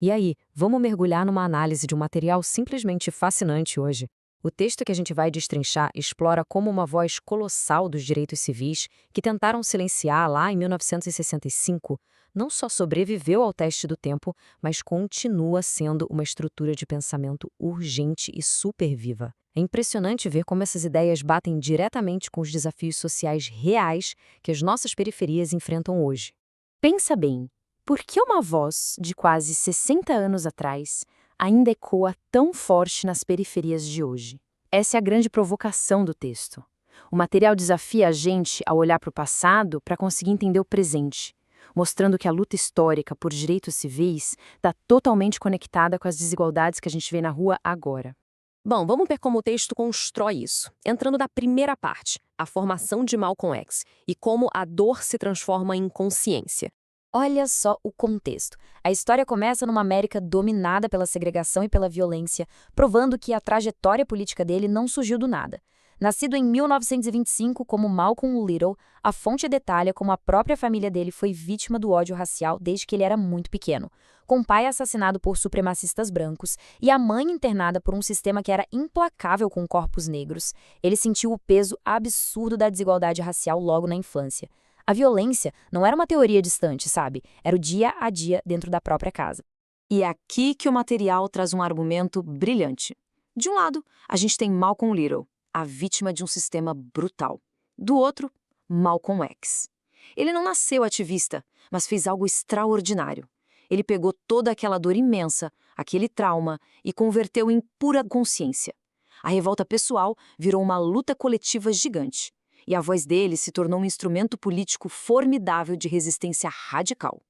E aí, vamos mergulhar numa análise de um material simplesmente fascinante hoje. O texto que a gente vai destrinchar explora como uma voz colossal dos direitos civis, que tentaram silenciar lá em 1965, não só sobreviveu ao teste do tempo, mas continua sendo uma estrutura de pensamento urgente e super viva. É impressionante ver como essas ideias batem diretamente com os desafios sociais reais que as nossas periferias enfrentam hoje. Pensa bem, por que uma voz de quase 60 anos atrás ainda ecoa tão forte nas periferias de hoje? Essa é a grande provocação do texto. O material desafia a gente a olhar para o passado para conseguir entender o presente, mostrando que a luta histórica por direitos civis está totalmente conectada com as desigualdades que a gente vê na rua agora. Bom, vamos ver como o texto constrói isso. Entrando na primeira parte, a formação de Malcolm X e como a dor se transforma em consciência. Olha só o contexto. A história começa numa América dominada pela segregação e pela violência, provando que a trajetória política dele não surgiu do nada. Nascido em 1925 como Malcolm Little, a fonte detalha como a própria família dele foi vítima do ódio racial desde que ele era muito pequeno, com o pai assassinado por supremacistas brancos e a mãe internada por um sistema que era implacável com corpos negros. Ele sentiu o peso absurdo da desigualdade racial logo na infância. A violência não era uma teoria distante, sabe? Era o dia a dia dentro da própria casa. E é aqui que o material traz um argumento brilhante. De um lado, a gente tem Malcolm Little, a vítima de um sistema brutal. Do outro, Malcolm X. Ele não nasceu ativista, mas fez algo extraordinário. Ele pegou toda aquela dor imensa, aquele trauma, e converteu em pura consciência. A revolta pessoal virou uma luta coletiva gigante. E a voz dele se tornou um instrumento político formidável de resistência radical.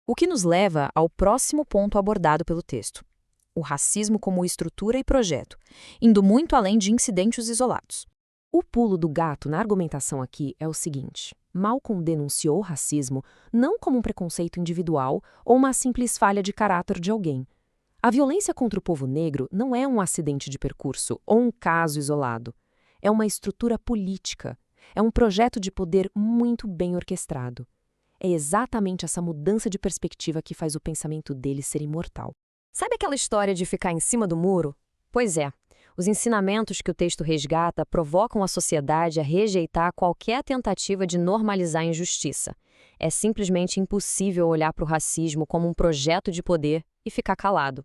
O que nos leva ao próximo ponto abordado pelo texto: o racismo como estrutura e projeto, indo muito além de incidentes isolados. O pulo do gato na argumentação aqui é o seguinte: Malcolm denunciou o racismo não como um preconceito individual ou uma simples falha de caráter de alguém. A violência contra o povo negro não é um acidente de percurso ou um caso isolado. É uma estrutura política. É um projeto de poder muito bem orquestrado. É exatamente essa mudança de perspectiva que faz o pensamento dele ser imortal. Sabe aquela história de ficar em cima do muro? Pois é, os ensinamentos que o texto resgata provocam a sociedade a rejeitar qualquer tentativa de normalizar a injustiça. É simplesmente impossível olhar para o racismo como um projeto de poder e ficar calado.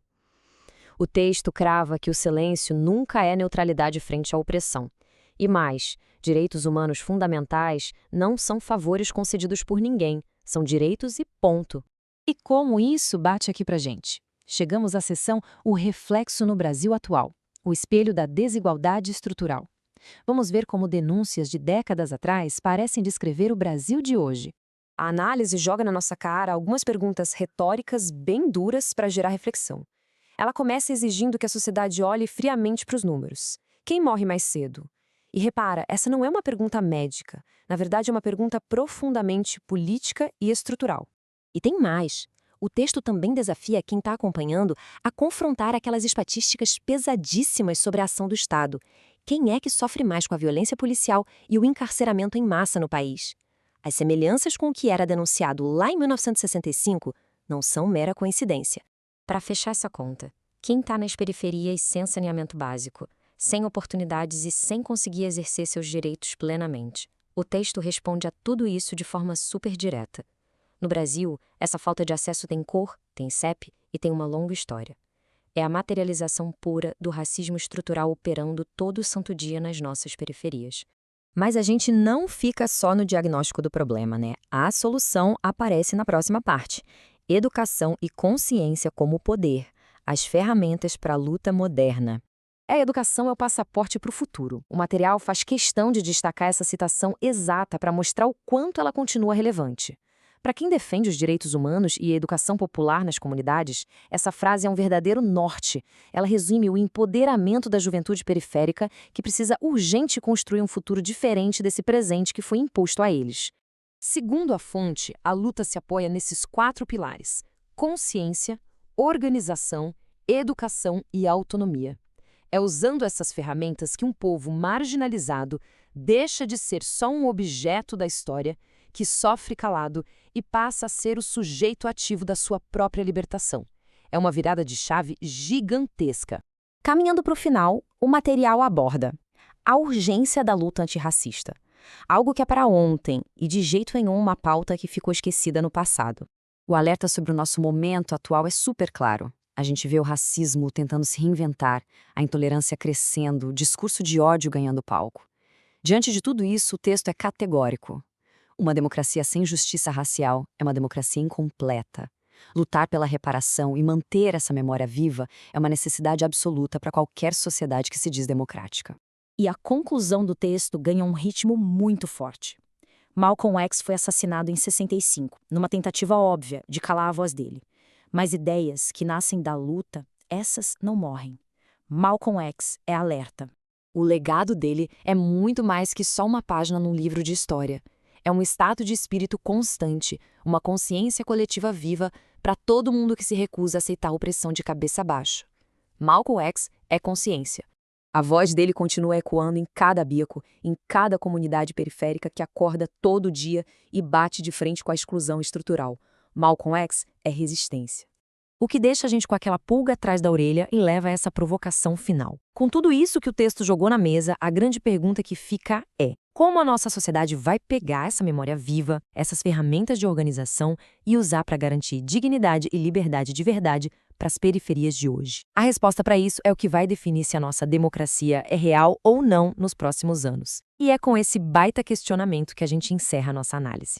O texto crava que o silêncio nunca é neutralidade frente à opressão. E mais, direitos humanos fundamentais não são favores concedidos por ninguém, são direitos e ponto. E como isso bate aqui pra gente? Chegamos à seção O Reflexo no Brasil Atual, o espelho da desigualdade estrutural. Vamos ver como denúncias de décadas atrás parecem descrever o Brasil de hoje. A análise joga na nossa cara algumas perguntas retóricas bem duras para gerar reflexão. Ela começa exigindo que a sociedade olhe friamente para os números. Quem morre mais cedo? E repara, essa não é uma pergunta médica. Na verdade, é uma pergunta profundamente política e estrutural. E tem mais. O texto também desafia quem está acompanhando a confrontar aquelas estatísticas pesadíssimas sobre a ação do Estado. Quem é que sofre mais com a violência policial e o encarceramento em massa no país? As semelhanças com o que era denunciado lá em 1965 não são mera coincidência. Para fechar essa conta, quem está nas periferias sem saneamento básico, sem oportunidades e sem conseguir exercer seus direitos plenamente? O texto responde a tudo isso de forma super direta. No Brasil, essa falta de acesso tem cor, tem CEP e tem uma longa história. É a materialização pura do racismo estrutural operando todo santo dia nas nossas periferias. Mas a gente não fica só no diagnóstico do problema, né? A solução aparece na próxima parte: educação e consciência como poder, as ferramentas para a luta moderna. A educação é o passaporte para o futuro. O material faz questão de destacar essa citação exata para mostrar o quanto ela continua relevante. Para quem defende os direitos humanos e a educação popular nas comunidades, essa frase é um verdadeiro norte. Ela resume o empoderamento da juventude periférica que precisa urgente construir um futuro diferente desse presente que foi imposto a eles. Segundo a fonte, a luta se apoia nesses 4 pilares: consciência, organização, educação e autonomia. É usando essas ferramentas que um povo marginalizado deixa de ser só um objeto da história, que sofre calado e passa a ser o sujeito ativo da sua própria libertação. É uma virada de chave gigantesca. Caminhando para o final, o material aborda a urgência da luta antirracista. Algo que é para ontem e de jeito nenhum uma pauta que ficou esquecida no passado. O alerta sobre o nosso momento atual é super claro. A gente vê o racismo tentando se reinventar, a intolerância crescendo, o discurso de ódio ganhando palco. Diante de tudo isso, o texto é categórico. Uma democracia sem justiça racial é uma democracia incompleta. Lutar pela reparação e manter essa memória viva é uma necessidade absoluta para qualquer sociedade que se diz democrática. E a conclusão do texto ganha um ritmo muito forte. Malcolm X foi assassinado em 65, numa tentativa óbvia de calar a voz dele. Mas ideias que nascem da luta, essas não morrem. Malcolm X é alerta. O legado dele é muito mais que só uma página num livro de história. É um estado de espírito constante, uma consciência coletiva viva para todo mundo que se recusa a aceitar a opressão de cabeça baixa. Malcolm X é consciência. A voz dele continua ecoando em cada bico, em cada comunidade periférica que acorda todo dia e bate de frente com a exclusão estrutural. Malcolm X é resistência. O que deixa a gente com aquela pulga atrás da orelha e leva a essa provocação final. Com tudo isso que o texto jogou na mesa, a grande pergunta que fica é: como a nossa sociedade vai pegar essa memória viva, essas ferramentas de organização e usar para garantir dignidade e liberdade de verdade para as periferias de hoje? A resposta para isso é o que vai definir se a nossa democracia é real ou não nos próximos anos. E é com esse baita questionamento que a gente encerra a nossa análise.